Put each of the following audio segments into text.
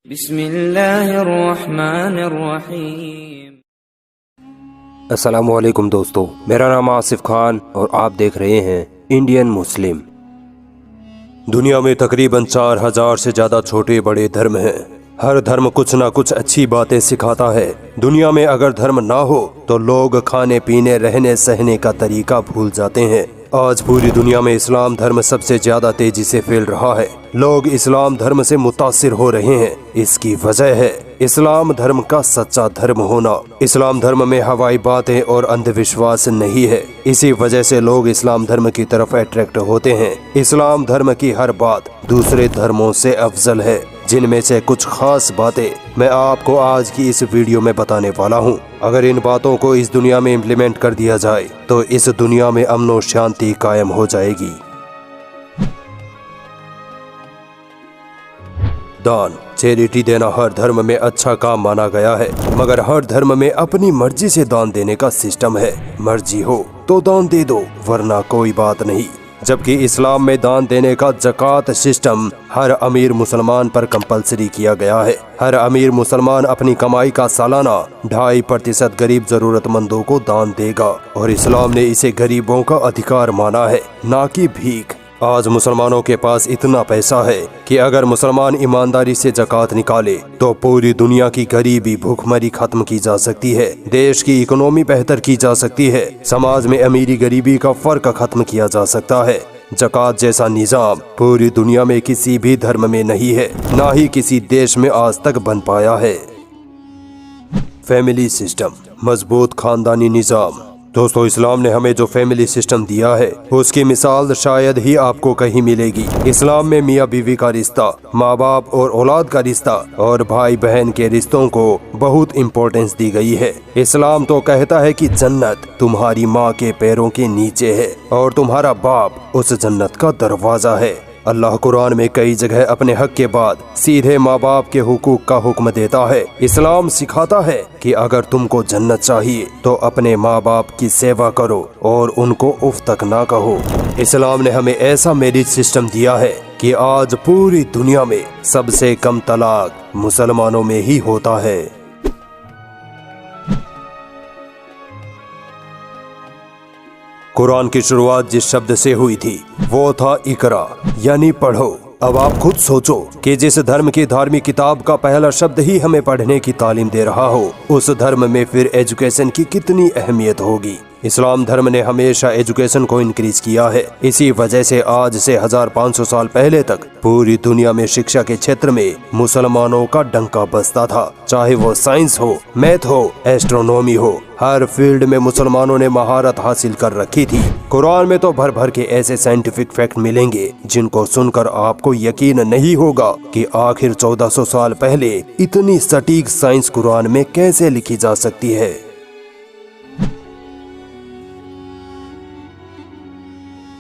बिस्मिल्लाहिर्रहमानिर्रहीम। अस्सलामुअलैकुम दोस्तों, मेरा नाम आसिफ खान और आप देख रहे हैं इंडियन मुस्लिम। दुनिया में तकरीबन 4000 से ज़्यादा छोटे बड़े धर्म हैं। हर धर्म कुछ ना कुछ अच्छी बातें सिखाता है। दुनिया में अगर धर्म ना हो तो लोग खाने पीने रहने सहने का तरीका भूल जाते हैं। आज पूरी दुनिया में इस्लाम धर्म सबसे ज्यादा तेजी से फैल रहा है। लोग इस्लाम धर्म से मुतासिर हो रहे हैं। इसकी वजह है इस्लाम धर्म का सच्चा धर्म होना। इस्लाम धर्म में हवाई बातें और अंधविश्वास नहीं है। इसी वजह से लोग इस्लाम धर्म की तरफ अट्रैक्ट होते हैं। इस्लाम धर्म की हर बात दूसरे धर्मों से अफजल है, जिनमें से कुछ खास बातें मैं आपको आज की इस वीडियो में बताने वाला हूँ। अगर इन बातों को इस दुनिया में इम्प्लीमेंट कर दिया जाए तो इस दुनिया में अमन और शांति कायम हो जाएगी। दान, चैरिटी देना हर धर्म में अच्छा काम माना गया है, मगर हर धर्म में अपनी मर्जी से दान देने का सिस्टम है। मर्जी हो तो दान दे दो, वरना कोई बात नहीं। जबकि इस्लाम में दान देने का ज़कात सिस्टम हर अमीर मुसलमान पर कंपलसरी किया गया है। हर अमीर मुसलमान अपनी कमाई का सालाना 2.5% गरीब जरूरतमंदों को दान देगा, और इस्लाम ने इसे गरीबों का अधिकार माना है, ना कि भीख। आज मुसलमानों के पास इतना पैसा है कि अगर मुसलमान ईमानदारी से ज़कात निकाले तो पूरी दुनिया की गरीबी भूखमरी खत्म की जा सकती है, देश की इकोनॉमी बेहतर की जा सकती है, समाज में अमीरी गरीबी का फर्क खत्म किया जा सकता है। ज़कात जैसा निज़ाम पूरी दुनिया में किसी भी धर्म में नहीं है, ना ही किसी देश में आज तक बन पाया है। फैमिली सिस्टम, मजबूत खानदानी निज़ाम। दोस्तों, इस्लाम ने हमें जो फैमिली सिस्टम दिया है उसकी मिसाल शायद ही आपको कहीं मिलेगी। इस्लाम में मियाँ बीवी का रिश्ता, माँ बाप और औलाद का रिश्ता और भाई बहन के रिश्तों को बहुत इम्पोर्टेंस दी गई है। इस्लाम तो कहता है कि जन्नत तुम्हारी माँ के पैरों के नीचे है और तुम्हारा बाप उस जन्नत का दरवाजा है। अल्लाह कुरान में कई जगह अपने हक के बाद सीधे माँ बाप के हुकूक का हुक्म देता है। इस्लाम सिखाता है कि अगर तुमको जन्नत चाहिए तो अपने माँ बाप की सेवा करो और उनको उफ तक ना कहो। इस्लाम ने हमें ऐसा मैरिज सिस्टम दिया है कि आज पूरी दुनिया में सबसे कम तलाक मुसलमानों में ही होता है। कुरान की शुरुआत जिस शब्द से हुई थी वो था इकरा, यानी पढ़ो। अब आप खुद सोचो कि जिस धर्म की धार्मिक किताब का पहला शब्द ही हमें पढ़ने की तालीम दे रहा हो, उस धर्म में फिर एजुकेशन की कितनी अहमियत होगी। इस्लाम धर्म ने हमेशा एजुकेशन को इंक्रीज किया है। इसी वजह से आज से 1500 साल पहले तक पूरी दुनिया में शिक्षा के क्षेत्र में मुसलमानों का डंका बजता था। चाहे वो साइंस हो, मैथ हो, एस्ट्रोनॉमी हो, हर फील्ड में मुसलमानों ने महारत हासिल कर रखी थी। कुरान में तो भर भर के ऐसे साइंटिफिक फैक्ट मिलेंगे जिनको सुनकर आपको यकीन नहीं होगा कि आखिर 1400 साल पहले इतनी सटीक साइंस कुरान में कैसे लिखी जा सकती है।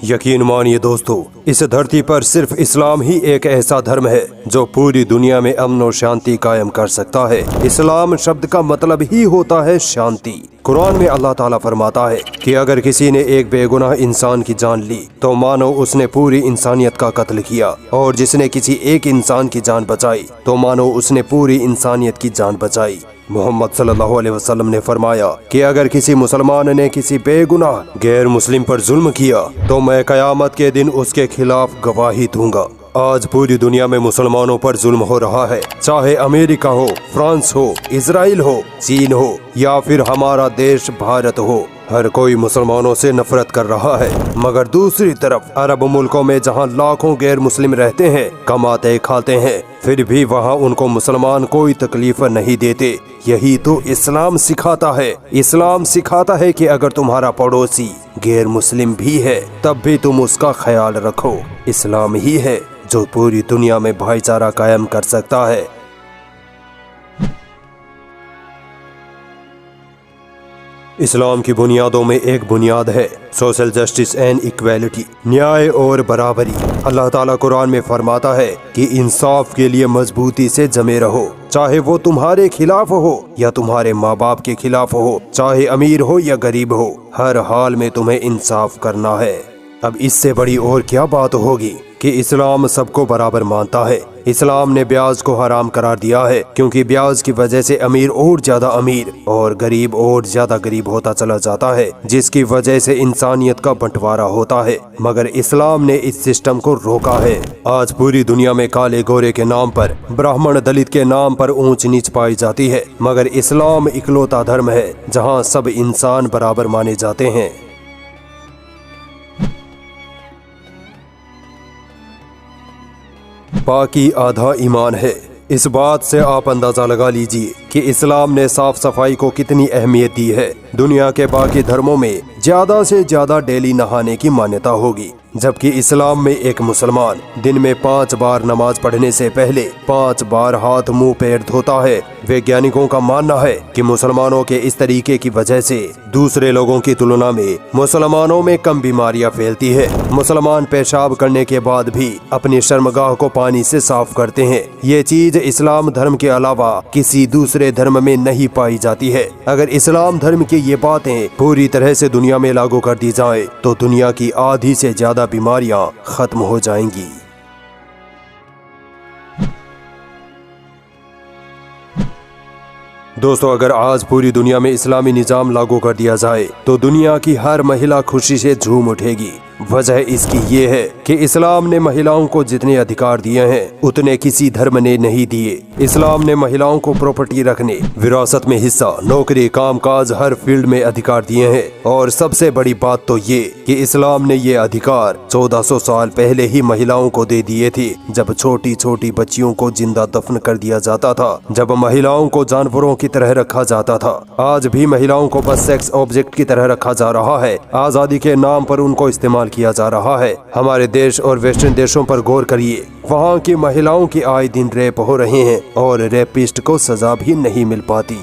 यकीन मानिए दोस्तों, इस धरती पर सिर्फ इस्लाम ही एक ऐसा धर्म है जो पूरी दुनिया में अमन और शांति कायम कर सकता है। इस्लाम शब्द का मतलब ही होता है शांति। कुरान में अल्लाह ताला फरमाता है कि अगर किसी ने एक बेगुनाह इंसान की जान ली तो मानो उसने पूरी इंसानियत का कत्ल किया, और जिसने किसी एक इंसान की जान बचाई तो मानो उसने पूरी इंसानियत की जान बचाई। मोहम्मद सल्लल्लाहु अलैहि वसल्लम ने फरमाया कि अगर किसी मुसलमान ने किसी बेगुनाह गैर मुस्लिम पर जुल्म किया तो मैं कयामत के दिन उसके खिलाफ गवाही दूंगा। आज पूरी दुनिया में मुसलमानों पर जुल्म हो रहा है, चाहे अमेरिका हो, फ्रांस हो, इजराइल हो, चीन हो या फिर हमारा देश भारत हो। हर कोई मुसलमानों से नफरत कर रहा है, मगर दूसरी तरफ अरब मुल्कों में जहां लाखों गैर मुस्लिम रहते हैं, कमाते खाते हैं, फिर भी वहां उनको मुसलमान कोई तकलीफ नहीं देते। यही तो इस्लाम सिखाता है। इस्लाम सिखाता है कि अगर तुम्हारा पड़ोसी गैर मुस्लिम भी है तब भी तुम उसका ख्याल रखो। इस्लाम ही है जो पूरी दुनिया में भाईचारा कायम कर सकता है। इस्लाम की बुनियादों में एक बुनियाद है सोशल जस्टिस एंड इक्वालिटी, न्याय और बराबरी। अल्लाह ताला कुरान में फरमाता है कि इंसाफ के लिए मजबूती से जमे रहो, चाहे वो तुम्हारे खिलाफ हो या तुम्हारे माँ बाप के खिलाफ हो, चाहे अमीर हो या गरीब हो, हर हाल में तुम्हें इंसाफ करना है। अब इससे बड़ी और क्या बात होगी कि इस्लाम सबको बराबर मानता है। इस्लाम ने ब्याज को हराम करार दिया है, क्योंकि ब्याज की वजह से अमीर और ज्यादा अमीर और गरीब और ज्यादा गरीब होता चला जाता है, जिसकी वजह से इंसानियत का बंटवारा होता है। मगर इस्लाम ने इस सिस्टम को रोका है। आज पूरी दुनिया में काले गोरे के नाम पर, ब्राह्मण दलित के नाम पर ऊंच नीच पाई जाती है, मगर इस्लाम इकलौता धर्म है जहाँ सब इंसान बराबर माने जाते हैं। बाकी आधा ईमान है। इस बात से आप अंदाजा लगा लीजिए कि इस्लाम ने साफ सफाई को कितनी अहमियत दी है। दुनिया के बाकी धर्मों में ज्यादा से ज्यादा डेली नहाने की मान्यता होगी, जबकि इस्लाम में एक मुसलमान दिन में 5 बार नमाज पढ़ने से पहले 5 बार हाथ मुंह पैर धोता है। वैज्ञानिकों का मानना है कि मुसलमानों के इस तरीके की वजह से दूसरे लोगों की तुलना में मुसलमानों में कम बीमारियां फैलती है। मुसलमान पेशाब करने के बाद भी अपनी शर्मगाह को पानी से साफ करते हैं। ये चीज इस्लाम धर्म के अलावा किसी दूसरे धर्म में नहीं पाई जाती है। अगर इस्लाम धर्म की ये बातें पूरी तरह से दुनिया में लागू कर दी जाए तो दुनिया की आधी से ज्यादा बीमारियां खत्म हो जाएंगी। दोस्तों, अगर आज पूरी दुनिया में इस्लामी निजाम लागू कर दिया जाए तो दुनिया की हर महिला खुशी से झूम उठेगी। वजह इसकी ये है कि इस्लाम ने महिलाओं को जितने अधिकार दिए हैं उतने किसी धर्म ने नहीं दिए। इस्लाम ने महिलाओं को प्रॉपर्टी रखने, विरासत में हिस्सा, नौकरी, कामकाज, हर फील्ड में अधिकार दिए हैं। और सबसे बड़ी बात तो ये कि इस्लाम ने ये अधिकार 1400 साल पहले ही महिलाओं को दे दिए थे, जब छोटी छोटी बच्चियों को जिंदा दफन कर दिया जाता था, जब महिलाओं को जानवरों की तरह रखा जाता था। आज भी महिलाओं को बस सेक्स ऑब्जेक्ट की तरह रखा जा रहा है। आजादी के नाम पर उनको इस्तेमाल किया जा रहा है। हमारे देश और वेस्टर्न देशों पर गौर करिए, वहाँ की महिलाओं की आए दिन रेप हो रहे हैं और रेपिस्ट को सजा भी नहीं मिल पाती।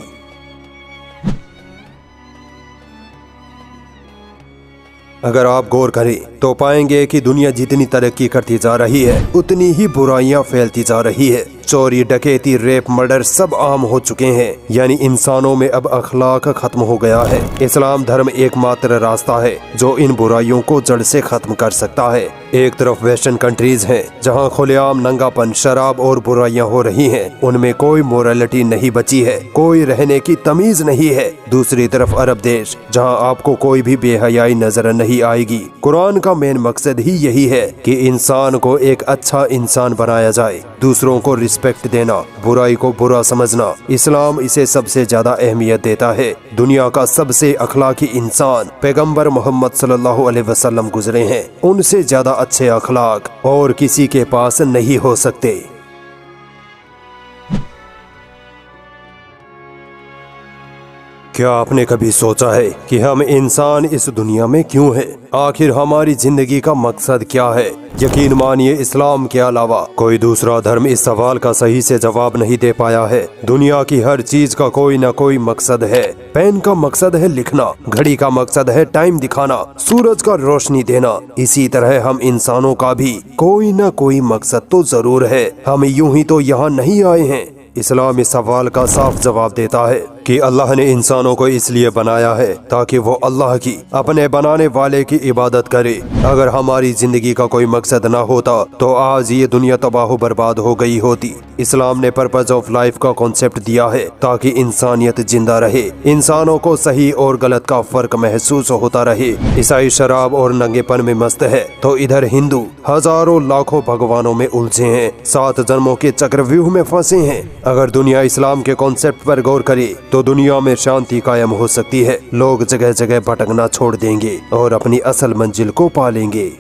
अगर आप गौर करें तो पाएंगे कि दुनिया जितनी तरक्की करती जा रही है उतनी ही बुराइयां फैलती जा रही है। चोरी, डकैती, रेप, मर्डर सब आम हो चुके हैं। यानी इंसानों में अब अखलाक खत्म हो गया है। इस्लाम धर्म एकमात्र रास्ता है जो इन बुराइयों को जड़ से खत्म कर सकता है। एक तरफ वेस्टर्न कंट्रीज हैं जहां खुलेआम नंगापन, शराब और बुराइयां हो रही हैं, उनमें कोई मोरालिटी नहीं बची है, कोई रहने की तमीज नहीं है। दूसरी तरफ अरब देश जहां आपको कोई भी बेहयाई नजर नहीं आएगी। कुरान का मेन मकसद ही यही है कि इंसान को एक अच्छा इंसान बनाया जाए, दूसरों को रिस्पेक्ट देना, बुराई को बुरा समझना। इस्लाम इसे सबसे ज्यादा अहमियत देता है। दुनिया का सबसे अखलाकी इंसान पैगंबर मोहम्मद सल्लल्लाहु अलैहि वसल्लम गुजरे हैं। उनसे ज्यादा अच्छे अखलाक और किसी के पास नहीं हो सकते। क्या आपने कभी सोचा है कि हम इंसान इस दुनिया में क्यों हैं? आखिर हमारी जिंदगी का मकसद क्या है? यकीन मानिए, इस्लाम के अलावा कोई दूसरा धर्म इस सवाल का सही से जवाब नहीं दे पाया है। दुनिया की हर चीज का कोई न कोई मकसद है। पेन का मकसद है लिखना, घड़ी का मकसद है टाइम दिखाना, सूरज का रोशनी देना। इसी तरह हम इंसानों का भी कोई न कोई मकसद तो जरूर है। हम यूं ही तो यहाँ नहीं आए हैं। इस्लाम इस सवाल का साफ जवाब देता है कि अल्लाह ने इंसानों को इसलिए बनाया है ताकि वो अल्लाह की, अपने बनाने वाले की इबादत करे। अगर हमारी जिंदगी का कोई मकसद ना होता तो आज ये दुनिया तबाह बर्बाद हो गई होती। इस्लाम ने पर्पज ऑफ लाइफ का कॉन्सेप्ट दिया है ताकि इंसानियत जिंदा रहे, इंसानों को सही और गलत का फर्क महसूस होता रहे। ईसाई शराब और नंगेपन में मस्त है तो इधर हिंदू हजारों लाखों भगवानों में उलझे हैं, 7 जन्मों के चक्रव्यूह में फंसे हैं। अगर दुनिया इस्लाम के कॉन्सेप्ट पर गौर करे तो दुनिया में शांति कायम हो सकती है। लोग जगह जगह भटकना छोड़ देंगे और अपनी असल मंजिल को पा लेंगे।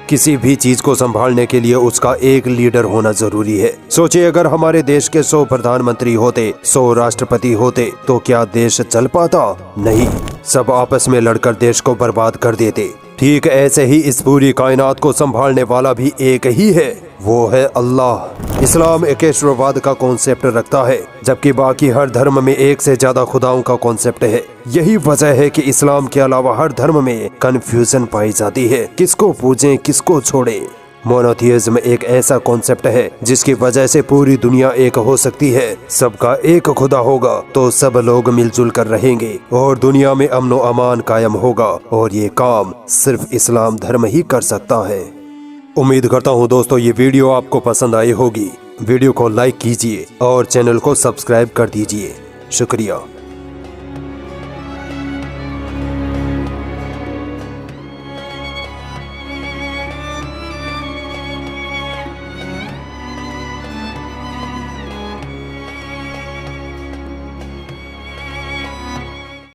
किसी भी चीज को संभालने के लिए उसका एक लीडर होना जरूरी है। सोचिए, अगर हमारे देश के 100 प्रधानमंत्री होते, 100 राष्ट्रपति होते तो क्या देश चल पाता? नहीं, सब आपस में लड़कर देश को बर्बाद कर देते। ठीक ऐसे ही इस पूरी कायनात को संभालने वाला भी एक ही है, वो है अल्लाह। इस्लाम एकेश्वरवाद का कॉन्सेप्ट रखता है, जबकि बाकी हर धर्म में एक से ज्यादा खुदाओं का कॉन्सेप्ट है। यही वजह है कि इस्लाम के अलावा हर धर्म में कंफ्यूजन पाई जाती है, किसको पूजें किसको छोड़ें। मोनोथियज्म एक ऐसा कॉन्सेप्ट है जिसकी वजह से पूरी दुनिया एक हो सकती है। सबका एक खुदा होगा तो सब लोग मिलजुल कर रहेंगे और दुनिया में अमन व अमान कायम होगा, और ये काम सिर्फ इस्लाम धर्म ही कर सकता है। उम्मीद करता हूँ दोस्तों ये वीडियो आपको पसंद आई होगी। वीडियो को लाइक कीजिए और चैनल को सब्सक्राइब कर दीजिए। शुक्रिया।